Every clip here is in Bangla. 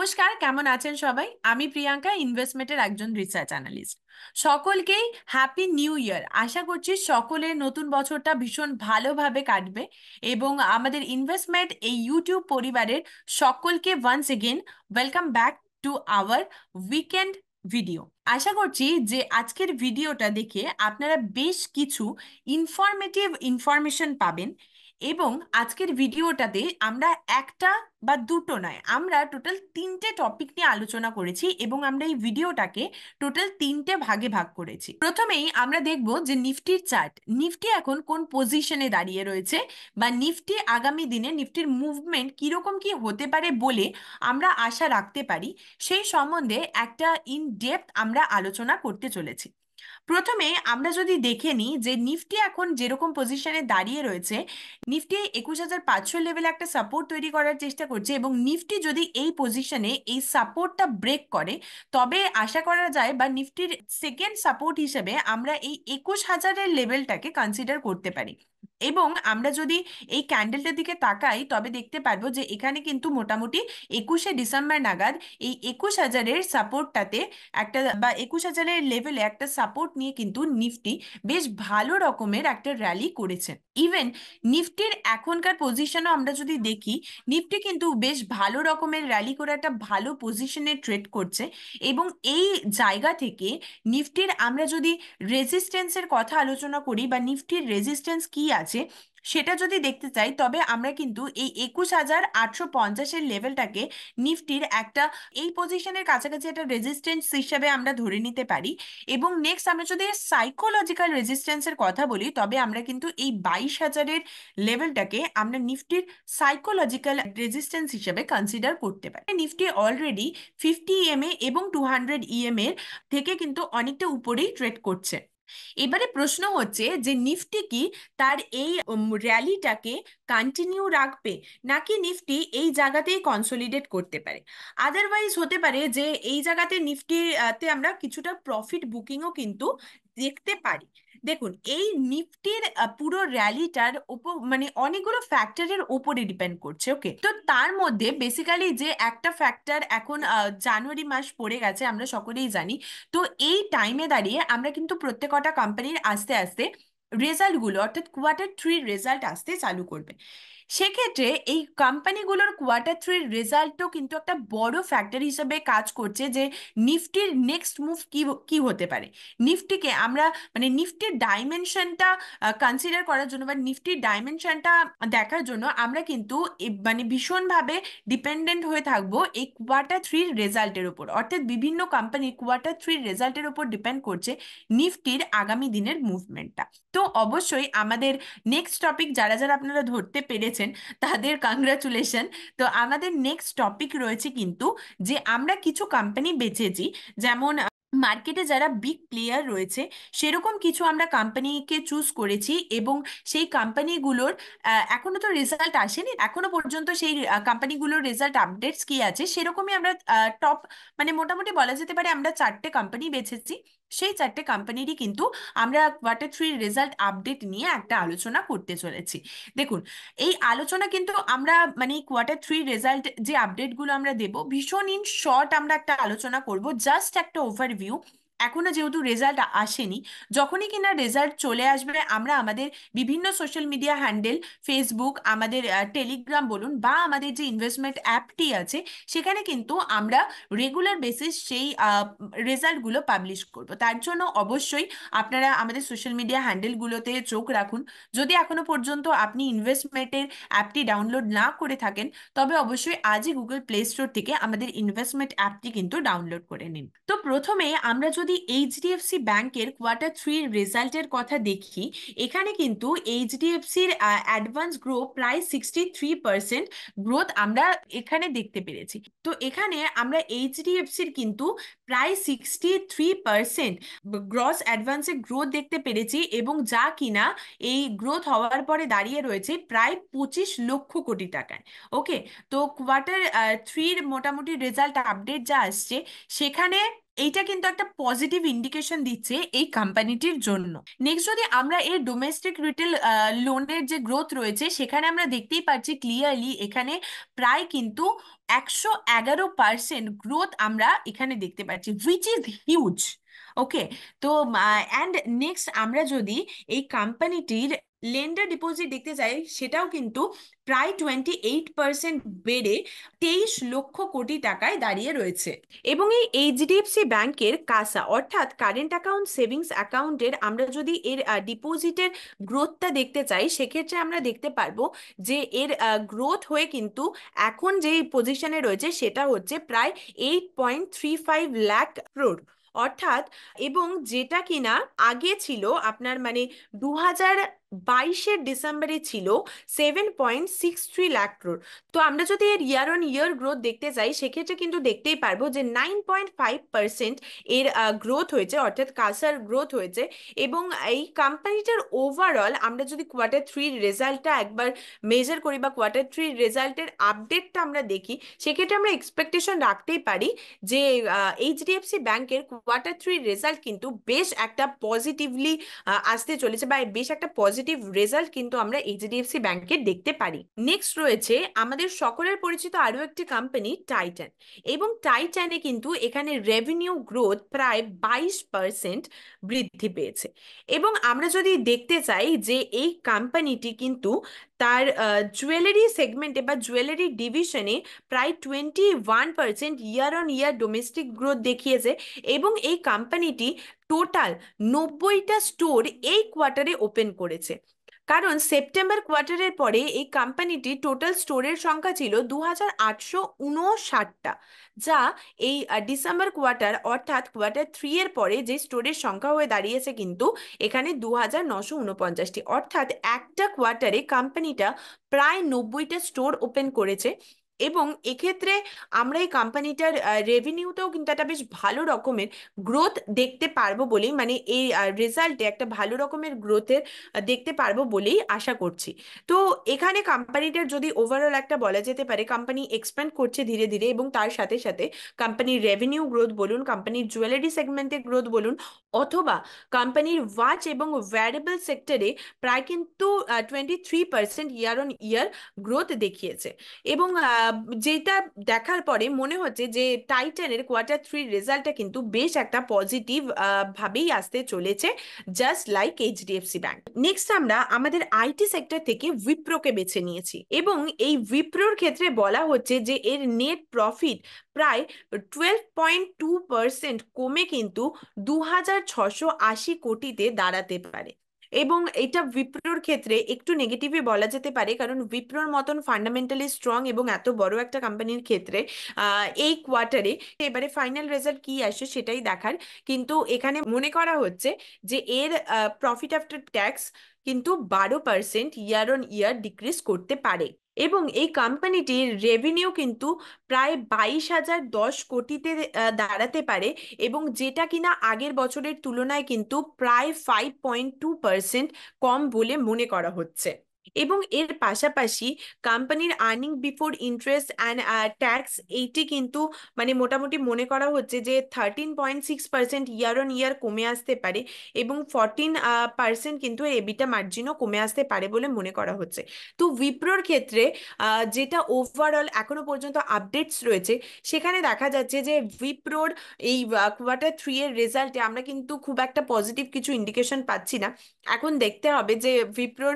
নমস্কার, কেমন আছেন সবাই? আমি প্রিয়াঙ্কা, ইনভেস্টমেন্টের একজন রিসার্চ অ্যানালিস্ট। সকলকেই হ্যাপি নিউ ইয়ার। আশা করছি সকলের নতুন বছরটা ভীষণ ভালোভাবে কাটবে এবং আমাদের ইনভেস্টমেন্ট এই ইউটিউব পরিবারের সকলকে once again welcome back to our weekend video. আশা করছি যে আজকের ভিডিওটা দেখে আপনারা বেশ কিছু ইনফরমেটিভ ইনফরমেশন পাবেন এবং আজকের ভিডিওটাতে আমরা একটা বা দুটো নয়, আমরা টোটাল তিনটে টপিক নিয়ে আলোচনা করেছি এবং আমরা এই ভিডিওটাকে টোটাল তিনটে ভাগে ভাগ করেছি। প্রথমেই আমরা দেখব যে নিফটির চার্ট, নিফটি এখন কোন পজিশনে দাঁড়িয়ে রয়েছে বা নিফটি আগামী দিনে নিফটির মুভমেন্ট কিরকম কি হতে পারে বলে আমরা আশা রাখতে পারি, সেই সম্বন্ধে একটা ইন ডেপথ আমরা আলোচনা করতে চলেছি। প্রথমে আমরা যদি দেখে নিই যে নিফটি এখন যেরকম পজিশনে দাঁড়িয়ে রয়েছে, নিফটি 21,500 লেভেলে একটা সাপোর্ট তৈরি করার চেষ্টা করছে এবং নিফটি যদি এই পজিশনে এই সাপোর্টটা ব্রেক করে তবে আশা করা যায় বা নিফটির সেকেন্ড সাপোর্ট হিসেবে আমরা এই 21,000-এর লেভেলটাকে কনসিডার করতে পারি। এবং আমরা যদি এই ক্যান্ডেলটার দিকে তাকাই তবে দেখতে পারবো যে এখানে কিন্তু মোটামুটি 21শে ডিসেম্বর নাগাদ এই 21,000-এর সাপোর্টটাতে একটা বা 21,000-এর লেভেলে একটা সাপোর্ট নিয়ে কিন্তু নিফটি বেশ ভালো রকমের একটা র্যালি করেছে। ইভেন নিফটির এখনকার পজিশনও আমরা যদি দেখি, নিফটি কিন্তু বেশ ভালো রকমের র্যালি করে একটা ভালো পজিশনে ট্রেড করছে এবং এই জায়গা থেকে নিফটির আমরা যদি রেজিস্ট্যান্সের কথা আলোচনা করি বা নিফটির রেজিস্ট্যান্স কি আছে সেটা যদি দেখতে চাই তবে আমরা কিন্তু এই 21,850-এর লেভেলটাকে নিফটির একটা এই পজিশনের কাছাকাছি একটা রেজিস্ট্যান্স হিসেবে আমরা ধরে নিতে পারি। এবং নেক্সট আমরা যদি সাইকোলজিক্যাল রেজিস্ট্যান্সের কথা বলি তবে আমরা কিন্তু এই 22,000-এর লেভেলটাকে আমরা নিফটির সাইকোলজিক্যাল রেজিস্ট্যান্স হিসেবে কনসিডার করতে পারি। নিফটি অলরেডি 50 EMA এবং 200 EM এর থেকে কিন্তু অনেকটা উপরেই ট্রেড করছে। এবারে প্রশ্ন হচ্ছে যে নিফটি কি তার এই র্যালিটাকে কন্টিনিউ রাখবে নাকি নিফটি এই জায়গাতেই কনসোলিডেট করতে পারে। আদারওয়াইজ হতে পারে যে এই জায়গাতে নিফটিতে আমরা কিছুটা প্রফিট বুকিংও কিন্তু দেখতে পারি। দেখুন, এই নিফটির পুরো র্যালিটার ওপর মানে অনেকগুলো ফ্যাক্টরের ওপরে ডিপেন্ড করছে। ওকে, তো তার মধ্যে বেসিক্যালি যে একটা ফ্যাক্টর এখন জানুয়ারি মাস পড়ে গেছে আমরা সকলেই জানি। তো এই টাইমে দাঁড়িয়ে আমরা কিন্তু প্রত্যেকটা কোম্পানির আস্তে আস্তে রেজাল্টগুলো অর্থাৎ কোয়ার্টার 3 রেজাল্ট আসতে চালু করবে। সেক্ষেত্রে এই কোম্পানিগুলোর কোয়ার্টার 3 রেজাল্টও কিন্তু একটা বড় ফ্যাক্টর হিসেবে কাজ করছে যে নিফটির নেক্সট মুভ কি কি হতে পারে। নিফটিকে আমরা মানে নিফটির ডাইমেনশনটা কনসিডার করার জন্য বা নিফটির ডাইমেনশনটা দেখার জন্য আমরা কিন্তু মানে ভীষণভাবে ডিপেন্ডেন্ট হয়ে থাকবো এই কোয়ার্টার 3 রেজাল্টের উপর, অর্থাৎ বিভিন্ন কোম্পানি কোয়ার্টার 3 রেজাল্টের উপর ডিপেন্ড করছে নিফটির আগামী দিনের মুভমেন্টটা। তো অবশ্যই আমাদের নেক্সট টপিক যারা যারা আপনারা ধরতে পেরেছেন তাদের কংগ্রাচুলেশন। তো আমাদের নেক্সট টপিক রয়েছে কিন্তু যে আমরা কিছু কোম্পানি বেছেছি, যেমন মার্কেটে যারা বিগ প্লেয়ার রয়েছে সেরকম কিছু আমরা কোম্পানিকে চুজ করেছি এবং সেই কোম্পানিগুলোর এখনো তো রেজাল্ট আসেনি, এখনো পর্যন্ত সেই কোম্পানিগুলোর রেজাল্ট আপডেটস কি আছে সেরকমই আমরা টপ মানে মোটামুটি বলা যেতে পারে আমরা 4টে কোম্পানি বেছেছি। সেই 4টে কোম্পানিরই কিন্তু আমরা কোয়ার্টার 3 রেজাল্ট আপডেট নিয়ে একটা আলোচনা করতে চলেছি। দেখুন, এই আলোচনা কিন্তু আমরা মানে কোয়ার্টার 3 রেজাল্ট যে আপডেটগুলো আমরা দেব ভীষণ ইন শর্ট আমরা একটা আলোচনা করব, জাস্ট একটা ওভারভিউ। এখনো যেহেতু রেজাল্ট আসেনি, যখনই কিনা রেজাল্ট চলে আসবে আমরা আমাদের বিভিন্ন সোশ্যাল মিডিয়া হ্যান্ডেল, ফেসবুক, আমাদের টেলিগ্রাম বলুন বা আমাদের যে ইনভেস্টমেন্ট অ্যাপটি আছে সেখানে কিন্তু আমরা রেগুলার বেসিস সেই রেজাল্টগুলো পাবলিশ করব। তার জন্য অবশ্যই আপনারা আমাদের সোশ্যাল মিডিয়া হ্যান্ডেলগুলোতে চোখ রাখুন। যদি এখনো পর্যন্ত আপনি ইনভেস্টমেন্টের অ্যাপটি ডাউনলোড না করে থাকেন তবে অবশ্যই আজই গুগল প্লে স্টোর থেকে আমাদের ইনভেস্টমেন্ট অ্যাপটি কিন্তু ডাউনলোড করে নিন। তো প্রথমে আমরা যদি এইচডিএফসি ব্যাংকের কোয়ার্টার 3 রেজাল্টের কথা দেখি, এখানে কিন্তু এইচডিএফসির অ্যাডভান্স গ্রো প্রায় 63% গ্রোথ আমরা এখানে দেখতে পেরেছি। তো এখানে আমরা এইচডিএফসির কিন্তু প্রায় 63% গ্রস অ্যাডভান্সে গ্রোথ দেখতে পেরেছি এবং যা কিনা এই গ্রোথ হওয়ার পরে দাঁড়িয়ে রয়েছে প্রায় 25 লক্ষ কোটি টাকায়। ওকে, তো কোয়ার্টার 3 মোটামুটি রেজাল্ট আপডেট যা আসছে সেখানে এইটা কিন্তু একটা পজিটিভ ইন্ডিকেশন দিচ্ছে এই কোম্পানিটির জন্য। নেক্সট যদি আমরা এর ডোমেস্টিক রিটেল লোনের যে গ্রোথ রয়েছে সেখানে আমরা দেখতেই পাচ্ছি ক্লিয়ারলি এখানে প্রায় কিন্তু 111% গ্রোথ আমরা এখানে দেখতে পাচ্ছি, হুইচ ইজ হিউজ। ওকে। তো অ্যান্ড নেক্সট আমরা যদি এই কোম্পানিটির লেন্ডার ডিপোজিট দেখতে যাই, সেটাও কিন্তু প্রায় 28% বেড়ে 23 লক্ষ কোটি টাকায় দাঁড়িয়ে রয়েছে। এবং এই এইচডিএফসি ব্যাংকের কাসা অর্থাৎ কারেন্ট অ্যাকাউন্ট সেভিংস অ্যাকাউন্টের আমরা যদি এর ডিপোজিটের গ্রোথটা দেখতে চাই, সেক্ষেত্রে আমরা দেখতে পারবো যে এর গ্রোথ হয়ে কিন্তু এখন যেই পজিশনে রয়েছে সেটা হচ্ছে প্রায় 8.35 লাখ ক্রোড়, অর্থাৎ, এবং যেটা কিনা আগে ছিল আপনার মানে 2022-এর ডিসেম্বরে ছিল 7.63 লাখ ক্রোড়। তো আমরা যদি এর ইয়ার অন ইয়ার গ্রোথ দেখতে যাই, সেক্ষেত্রে কিন্তু দেখতেই পারবো যে 9.5% এর গ্রোথ হয়েছে, অর্থাৎ কাসার গ্রোথ হয়েছে। এবং এই কোম্পানিটার ওভারঅল আমরা যদি কোয়ার্টার 3 রেজাল্টটা একবার মেজার করি বা কোয়ার্টার 3 রেজাল্টের আপডেটটা আমরা দেখি, সেক্ষেত্রে আমরা এক্সপেকটেশন রাখতেই পারি যে এইচডিএফসি ব্যাংকের কোয়ার্টার 3 রেজাল্ট কিন্তু বেশ একটা পজিটিভলি আসতে চলেছে, বা বেশ একটা পজিটিভ রেজাল্ট কিন্তু আমরা এইচডিএফসি ব্যাংকের দেখতে পারি। নেক্সট রয়েছে আমাদের সকলের পরিচিত আরো একটি কোম্পানি টাইটান। এবং টাইটানে কিন্তু এখানে রেভিনিউ গ্রোথ প্রায় 22% বৃদ্ধি পেয়েছে। এবং আমরা যদি দেখতে চাই যে এই কোম্পানিটি কিন্তু তার জুয়েলারি সেগমেন্টে বা জুয়েলারি ডিভিশনে প্রায় 21% year on year domestic growth দেখিয়েছে। এবং এই কোম্পানিটি টোটাল 90টা স্টোর এই কোয়ার্টারে ওপেন করেছে। কারণ সেপ্টেম্বর কোয়ার্টারের পরে এই কোম্পানিটির টোটাল স্টোরের সংখ্যা ছিল 2859টা, যা এই ডিসেম্বর কোয়ার্টার অর্থাৎ কোয়ার্টার 3 এর পরে যে স্টোরের সংখ্যা হয়ে দাঁড়িয়েছে কিন্তু এখানে 2949টি, অর্থাৎ একটা কোয়ার্টারে কোম্পানিটা প্রায় 90টা স্টোর ওপেন করেছে। এবং এক্ষেত্রে আমরা এই কোম্পানিটার রেভিনিউতেও কিন্তু একটা বেশ ভালো রকমের গ্রোথ দেখতে পারবো বলেই, মানে এই রেজাল্টে একটা ভালো রকমের গ্রোথের দেখতে পারবো বলেই আশা করছি। তো এখানে কোম্পানিটার যদি ওভারঅল একটা বলা যেতে পারে, কোম্পানি এক্সপ্যান্ড করছে ধীরে ধীরে, এবং তার সাথে সাথে কোম্পানির রেভিনিউ গ্রোথ বলুন, কোম্পানির জুয়েলারি সেগমেন্টের গ্রোথ বলুন, অথবা কোম্পানির ওয়াচ এবং ওয়্যারেবল সেক্টরে প্রায় কিন্তু 23% ইয়ার অন ইয়ার গ্রোথ দেখিয়েছে। এবং যেটা দেখার পরে মনে হচ্ছে যে টাইটানের কোয়ার্টার 3 রেজাল্টটা কিন্তু বেশ একটা পজিটিভ ভাবেই আসতে চলেছে, just like HDFC bank. Next আমরা আমাদের আইটি সেক্টর থেকে উইপ্রোকে বেছে নিয়েছি। এবং এই উইপ্রোর ক্ষেত্রে বলা হচ্ছে যে এর নেট প্রফিট প্রায় 12.2% কমে কিন্তু 2680 কোটিতে দাঁড়াতে পারে। এবং এটা উইপ্রোর ক্ষেত্রে একটু নেগেটিভই বলা যেতে পারে, কারণ উইপ্রোর মতন ফান্ডামেন্টালি স্ট্রং এবং এত বড় একটা কোম্পানির ক্ষেত্রে এই কোয়ার্টারে এবারে ফাইনাল রেজাল্ট কি আসে সেটাই দেখার। কিন্তু এখানে মনে করা হচ্ছে যে এর প্রফিট আফটার ট্যাক্স কিন্তু 12% ইয়ার অন ইয়ার ডিক্রিজ করতে পারে। এবং এই কোম্পানিটির রেভিনিউ কিন্তু প্রায় 22,010 কোটিতে দাঁড়াতে পারে, এবং যেটা কিনা আগের বছরের তুলনায় কিন্তু প্রায় 5.2% কম বলে মনে করা হচ্ছে। এবং এর পাশাপাশি কোম্পানির earning before interest and tax eighty কিন্তু মানে মোটামুটি মনে করা হচ্ছে যে 13.6% ইয়ার অন ইয়ার কমে আসতে পারে, এবং 14% কিন্তু এবিটা মার্জিনও কমে আসতে পারে বলে মনে করা হচ্ছে। তো উইপ্রোর ক্ষেত্রে যেটা ওভারঅল এখনো পর্যন্ত আপডেটস রয়েছে, সেখানে দেখা যাচ্ছে যে উইপ্রোর এই কোয়ার্টার 3 এর রেজাল্টে আমরা কিন্তু খুব একটা পজিটিভ কিছু ইন্ডিকেশন পাচ্ছি না। এখন দেখতে হবে যে উইপ্রোর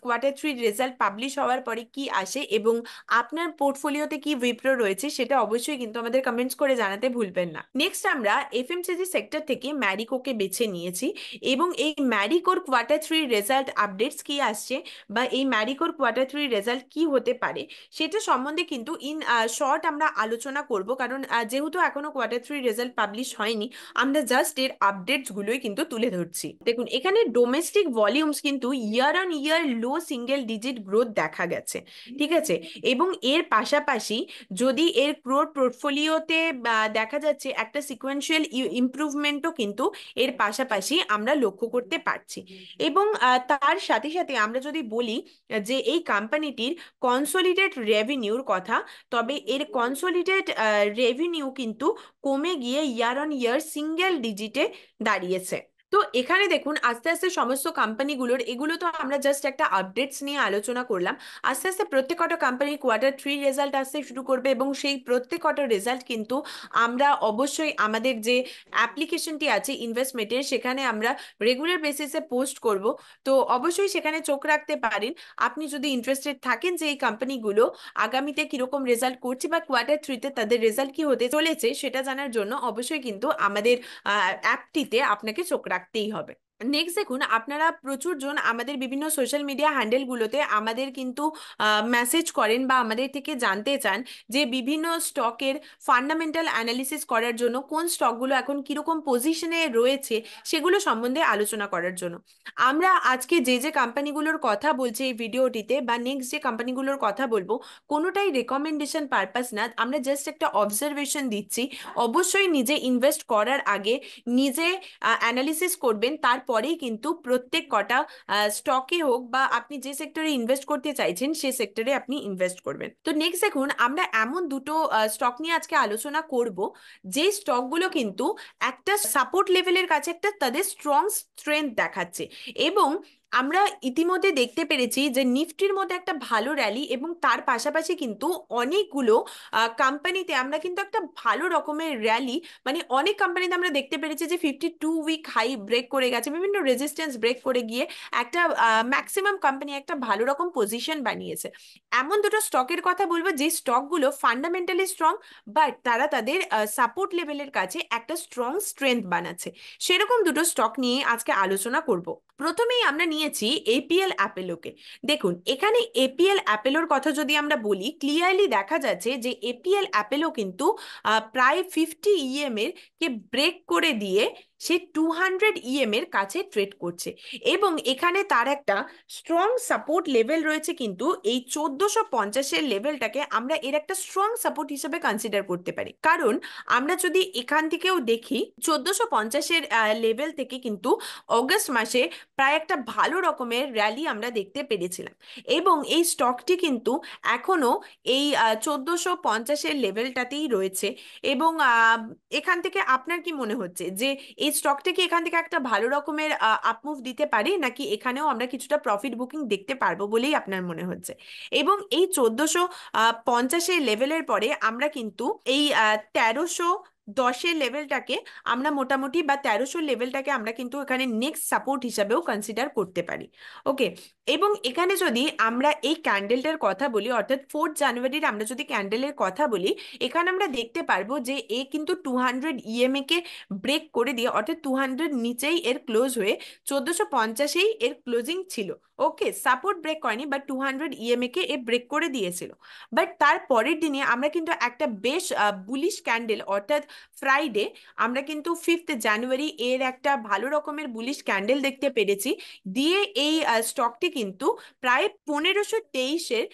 কোয়ার্টার 3 রেজাল্ট পাবলিশ হওয়ার পরে কি আসে, এবং আপনার পোর্টফোলিওতে কি উইপ্রো রয়েছে সেটা অবশ্যই কিন্তু আমাদের কমেন্টস করে জানাতে ভুলবেন না। নেক্সট আমরা এফএমসিজি সেক্টর থেকে ম্যারিকোকে বেছে নিয়েছি। এবং এই ম্যারিকোর কোয়ার্টার 3 রেজাল্ট আপডেটস কি আসছে, বা এই ম্যারিকোর কোয়ার্টার 3 রেজাল্ট কি হতে পারে, সেটা সম্বন্ধে কিন্তু ইন শর্ট আমরা আলোচনা করব। কারণ যেহেতু এখনো কোয়ার্টার 3 রেজাল্ট পাবলিশ হয়নি, আমরা জাস্ট এর আপডেটস গুলোই কিন্তু তুলে ধরছি। দেখুন, এখানে ডোমেস্টিক ভলিউমস কিন্তু year on year low single digit growth দেখা গেছে, ঠিক আছে। এবং এর পাশাপাশি যদি এর ক্রোড পোর্টফোলিওতে দেখা যাচ্ছে একটা সিকোয়েন্সিয়াল ইমপ্রুভমেন্টও কিন্তু এর পাশাপাশি আমরা লক্ষ্য করতে পারছি। এবং তার সাথে সাথে আমরা যদি বলি যে এই কোম্পানিটির কনসোলিডেট রেভিনিউর কথা, তবে এর কনসোলিডেট রেভিনিউ কিন্তু কমে গিয়ে ইয়ার অন ইয়ার সিঙ্গেল ডিজিটে দাঁড়িয়েছে। তো এখানে দেখুন আস্তে আস্তে সমস্ত কোম্পানিগুলোর, এগুলো তো আমরা জাস্ট একটা আপডেটস নিয়ে আলোচনা করলাম, আস্তে আস্তে প্রত্যেকটা কোম্পানি কোয়ার্টার 3 রেজাল্ট আসতে শুরু করবে, এবং সেই প্রত্যেকটা রেজাল্ট কিন্তু আমরা অবশ্যই আমাদের যে অ্যাপ্লিকেশনটি আছে ইনভেস্টমেন্টের, সেখানে আমরা রেগুলার বেসিসে পোস্ট করব। তো অবশ্যই সেখানে চোখ রাখতে পারেন আপনি যদি ইন্টারেস্টেড থাকেন যে এই কোম্পানিগুলো আগামীতে কিরকম রেজাল্ট করছে বা কোয়ার্টার 3-তে তাদের রেজাল্ট কি হতে চলেছে সেটা জানার জন্য অবশ্যই কিন্তু আমাদের অ্যাপটিতে আপনাকে চোখ রাখতেই হবে। নেক্সট দেখুন, আপনারা প্রচুর জন আমাদের বিভিন্ন সোশ্যাল মিডিয়া হ্যান্ডেলগুলোতে আমাদের কিন্তু মেসেজ করেন বা আমাদের থেকে জানতে চান যে বিভিন্ন স্টকের ফান্ডামেন্টাল অ্যানালিসিস করার জন্য কোন স্টকগুলো এখন কিরকম পজিশনে রয়েছে সেগুলো সম্বন্ধে আলোচনা করার জন্য। আমরা আজকে যে যে কোম্পানিগুলোর কথা বলছি এই ভিডিওটিতে, বা নেক্সট যে কোম্পানিগুলোর কথা বলবো, কোনোটাই রেকমেন্ডেশন পারপাস না, আমরা জাস্ট একটা অবজারভেশন দিচ্ছি। অবশ্যই নিজে ইনভেস্ট করার আগে নিজে অ্যানালিসিস করবেন, তারপরেই কিন্তু প্রত্যেক কটা স্টকে হোক বা আপনি যে সেক্টরে ইনভেস্ট করতে চাইছেন সে সেক্টরে আপনি ইনভেস্ট করবেন। তো নেক্সট দেখুন, আমরা এমন দুটো স্টক নিয়ে আজকে আলোচনা করব যে স্টকগুলো কিন্তু একটা সাপোর্ট লেভেলের কাছে একটা তাদের স্ট্রং স্ট্রেংথ দেখাচ্ছে, এবং আমরা ইতিমধ্যে দেখতে পেরেছি যে নিফটির মধ্যে একটা ভালো র্যালি, এবং তার পাশাপাশি কিন্তু অনেকগুলো কোম্পানিতে আমরা কিন্তু একটা ভালো রকমের র্যালি, মানে অনেক কোম্পানিতে আমরা দেখতে পেরেছি যে 52 উইক হাই ব্রেক করে গেছে, বিভিন্ন রেজিস্ট্যান্স ব্রেক করে গিয়ে একটা ম্যাক্সিমাম কোম্পানি একটা ভালো রকম পজিশন বানিয়েছে। এমন দুটো স্টকের কথা বলবো যে স্টকগুলো ফান্ডামেন্টালি স্ট্রং, বাট তারা তাদের সাপোর্ট লেভেলের কাছে একটা স্ট্রং স্ট্রেংথ বানাচ্ছে। সেরকম দুটো স্টক নিয়ে আজকে আলোচনা করব। প্রথমেই আমরা নিয়েছি এপিএল অ্যাপেলোকে। দেখুন এখানে এপিএল অ্যাপেলোর কথা যদি আমরা বলি, ক্লিয়ারলি দেখা যাচ্ছে যে এপিএল অ্যাপেলো কিন্তু প্রায় 50 এর কে ব্রেক করে দিয়ে সে 200 এর কাছে ট্রেড করছে, এবং এখানে তার একটা স্ট্রং সাপোর্ট লেভেল রয়েছে, কিন্তু এই 1450-এর লেভেলটাকে আমরা এর একটা স্ট্রং সাপোর্ট হিসেবে কনসিডার করতে পারি। কারণ আমরা যদি এখান থেকেও দেখি 1450-এর লেভেল থেকে কিন্তু অগস্ট মাসে প্রায় একটা ভালো রকমের র্যালি আমরা দেখতে পেরেছিলাম, এবং এই স্টকটি কিন্তু এখনো এই 1450-এর লেভেলটাতেই রয়েছে। এবং এখান থেকে আপনার কি মনে হচ্ছে যে এই স্টকটা কি এখান থেকে একটা ভালো রকমের আপমুভ দিতে পারে, নাকি এখানেও আমরা কিছুটা প্রফিট বুকিং দেখতে পারবো বলেই আপনার মনে হচ্ছে? এবং এই 1450-এর লেভেলের পরে আমরা কিন্তু এই 1310-এর লেভেলটাকে আমরা মোটামুটি, বা 1300 লেভেলটাকে আমরা কিন্তু এখানে নেক্সট সাপোর্ট হিসাবেও কনসিডার করতে পারি। ওকে, এবং এখানে যদি আমরা এই ক্যান্ডেলটার কথা বলি, অর্থাৎ 4 জানুয়ারির আমরা যদি ক্যান্ডেলের কথা বলি, এখানে আমরা দেখতে পারবো যে এ কিন্তু 200 কে ব্রেক করে দিয়ে, অর্থাৎ 200 নিচেই এর ক্লোজ হয়ে 1450-এই এর ক্লোজিং ছিল। ওকে, সাপোর্ট ব্রেক করেনি, বাট 200 কে এ ব্রেক করে দিয়েছিল। বাট তার পরের দিনে আমরা কিন্তু একটা বেশ বুলিশ ক্যান্ডেল, অর্থাৎ ফ্রাইডে আমরা কিন্তু 5 জানুয়ারি এর একটা ভালো রকমের বুলিশ ক্যান্ডেল দেখতে পেরেছি, দিয়ে এই স্টকটি কিন্তু প্রায় 1523-এর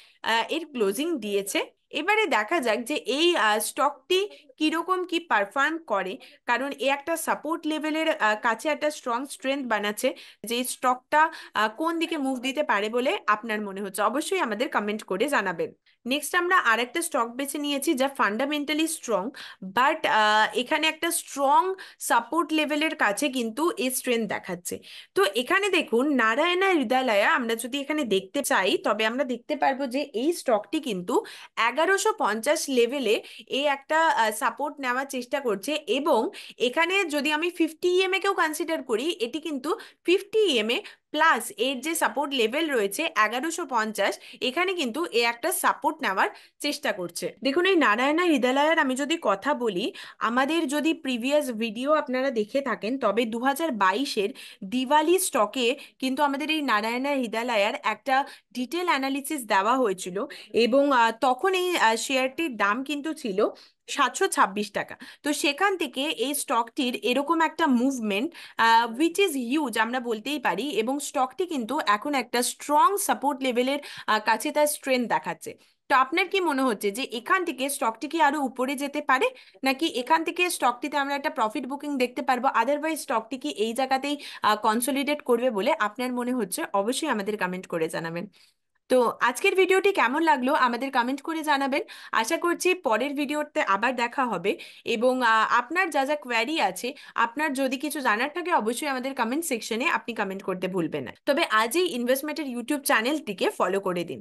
এর ক্লোজিং দিয়েছে। এবারে দেখা যাক যে এই স্টকটি কিরকম কি পারফর্ম করে, কারণ এ একটা সাপোর্ট লেভেলের কাছে একটা স্ট্রং স্ট্রেংথ বানাচ্ছে। যে স্টকটা কোন দিকে মুভ দিতে পারে বলে আপনার মনে হচ্ছে অবশ্যই আমাদের কমেন্ট করে জানাবেন। নেক্সট আমরা আরেকটা স্টক বেছে নিয়েছি যা ফান্ডামেন্টালি স্ট্রং, বাট এখানে একটা স্ট্রং সাপোর্ট লেভেলের কাছে কিন্তু এই স্ট্রেংথ দেখাচ্ছে। তো এখানে দেখুন নারায়ণা হৃদয়ালয়া আমরা যদি এখানে দেখতে চাই, তবে আমরা দেখতে পারবো যে এই স্টকটি কিন্তু 1150 লেভেলে এই একটা সাপোর্ট নেওয়ার চেষ্টা করছে, এবং এখানে যদি আমি 50 কেও কনসিডার করি, এটি কিন্তু 50 প্লাস এর যে সাপোর্ট লেভেল রয়েছে 1150, এখানে কিন্তু এ একটা সাপোর্ট নেওয়ার চেষ্টা করছে। দেখুন এই নারায়ণা হৃদয়ালয়ার আমি যদি কথা বলি, আমাদের যদি প্রিভিয়াস ভিডিও আপনারা দেখে থাকেন, তবে 2022-এর দিওয়ালি স্টকে কিন্তু আমাদের এই নারায়ণা হৃদয়ালয়ার একটা ডিটেল অ্যানালিসিস দেওয়া হয়েছিল, এবং তখন এই শেয়ারটির দাম কিন্তু ছিল 726 টাকা। তো সেখান থেকে এই স্টকটির এরকম একটা মুভমেন্ট উইচ ইজ হিউজ আমরা বলতেই পারি, এবং স্টকটি কিন্তু এখন একটা স্ট্রং সাপোর্ট লেভেলের কাছে তার স্ট্রেংথ দেখাচ্ছে। তো আপনার কি মনে হচ্ছে যে এখান থেকে স্টকটি কি আরো উপরে যেতে পারে, নাকি এখান থেকে স্টকটিতে আমরা একটা প্রফিট বুকিং দেখতে পারবো, আদারওয়াইজ স্টকটি কি এই জায়গাতেই কনসোলিডেট করবে বলে আপনার মনে হচ্ছে? অবশ্যই আমাদের কমেন্ট করে জানাবেন। তো আজকের ভিডিওটি কেমন লাগলো আমাদের কমেন্ট করে জানাবেন। আশা করছি পরের ভিডিওতে আবার দেখা হবে। এবং আপনার যা যা কোয়ারি আছে, আপনার যদি কিছু জানার থাকে, অবশ্যই আমাদের কমেন্ট সেকশনে আপনি কমেন্ট করতে ভুলবেন না। তবে আজই ইনভেস্টমেন্টের ইউটিউব চ্যানেলটিকে ফলো করে দিন।